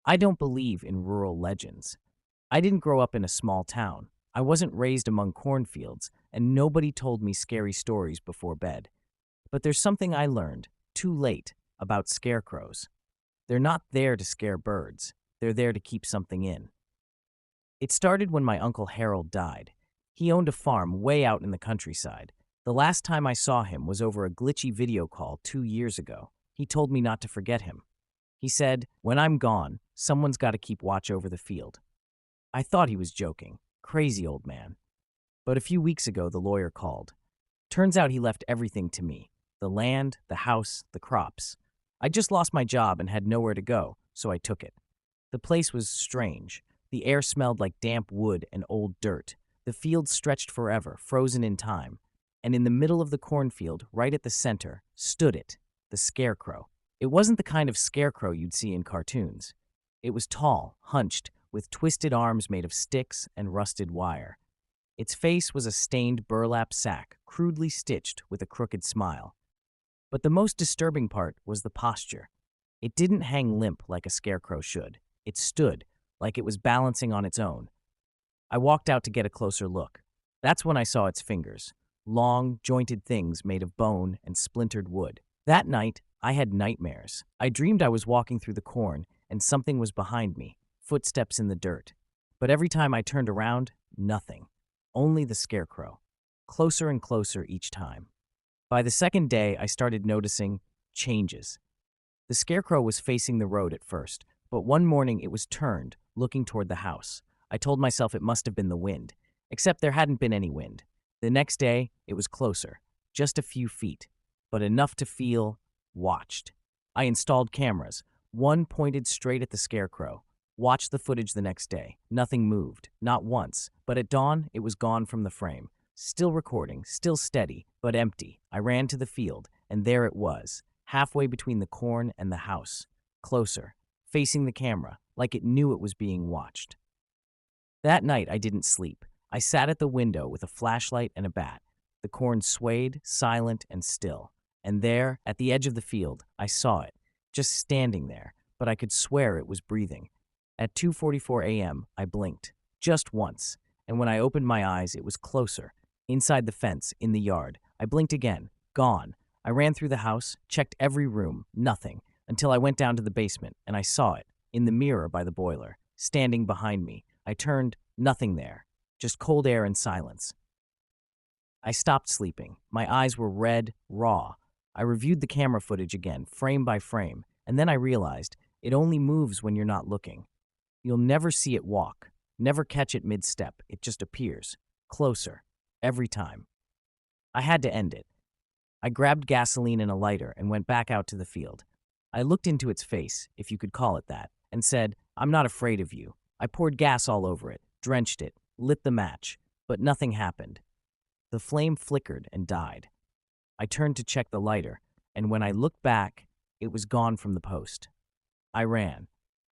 I don't believe in rural legends. I didn't grow up in a small town. I wasn't raised among cornfields, and nobody told me scary stories before bed. But there's something I learned, too late, about scarecrows. They're not there to scare birds. They're there to keep something in. It started when my Uncle Harold died. He owned a farm way out in the countryside. The last time I saw him was over a glitchy video call 2 years ago. He told me not to forget him. He said, "When I'm gone, someone's got to keep watch over the field." I thought he was joking. Crazy old man. But a few weeks ago, the lawyer called. Turns out he left everything to me. The land, the house, the crops. I just lost my job and had nowhere to go, so I took it. The place was strange. The air smelled like damp wood and old dirt. The field stretched forever, frozen in time. And in the middle of the cornfield, right at the center, stood it, the scarecrow. It wasn't the kind of scarecrow you'd see in cartoons. It was tall, hunched, with twisted arms made of sticks and rusted wire. Its face was a stained burlap sack, crudely stitched with a crooked smile. But the most disturbing part was the posture. It didn't hang limp like a scarecrow should. It stood, like it was balancing on its own. I walked out to get a closer look. That's when I saw its fingers, long, jointed things made of bone and splintered wood. That night, I had nightmares. I dreamed I was walking through the corn and something was behind me, footsteps in the dirt. But every time I turned around, nothing. Only the scarecrow. Closer and closer each time. By the second day, I started noticing changes. The scarecrow was facing the road at first, but one morning it was turned, looking toward the house. I told myself it must have been the wind, except there hadn't been any wind. The next day, it was closer, just a few feet, but enough to feel watched. I installed cameras, one pointed straight at the scarecrow. Watched the footage the next day. Nothing moved, not once, but at dawn, it was gone from the frame. Still recording, still steady, but empty. I ran to the field, and there it was, halfway between the corn and the house. Closer, facing the camera, like it knew it was being watched. That night, I didn't sleep. I sat at the window with a flashlight and a bat. The corn swayed, silent and still. And there, at the edge of the field, I saw it, just standing there, but I could swear it was breathing. At 2:44 a.m., I blinked, just once, and when I opened my eyes, it was closer, inside the fence, in the yard. I blinked again, gone. I ran through the house, checked every room, nothing, until I went down to the basement, and I saw it, in the mirror by the boiler, standing behind me. I turned, nothing there, just cold air and silence. I stopped sleeping. My eyes were red, raw. I reviewed the camera footage again, frame by frame, and then I realized it only moves when you're not looking. You'll never see it walk, never catch it mid-step. It just appears, closer, every time. I had to end it. I grabbed gasoline and a lighter and went back out to the field. I looked into its face, if you could call it that, and said, "I'm not afraid of you." I poured gas all over it, drenched it, lit the match, but nothing happened. The flame flickered and died. I turned to check the lighter, and when I looked back, it was gone from the post. I ran,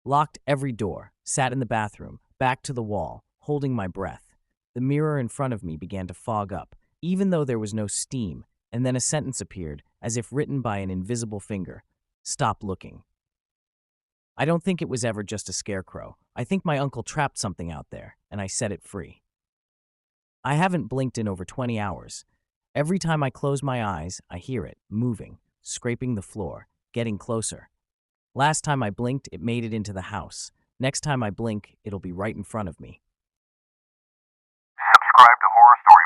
locked every door, sat in the bathroom, back to the wall, holding my breath. The mirror in front of me began to fog up, even though there was no steam, and then a sentence appeared, as if written by an invisible finger. "Stop looking." I don't think it was ever just a scarecrow. I think my uncle trapped something out there, and I set it free. I haven't blinked in over 20 hours. Every time I close my eyes, I hear it, moving, scraping the floor, getting closer. Last time I blinked, it made it into the house. Next time I blink, it'll be right in front of me. Subscribe to Horror Story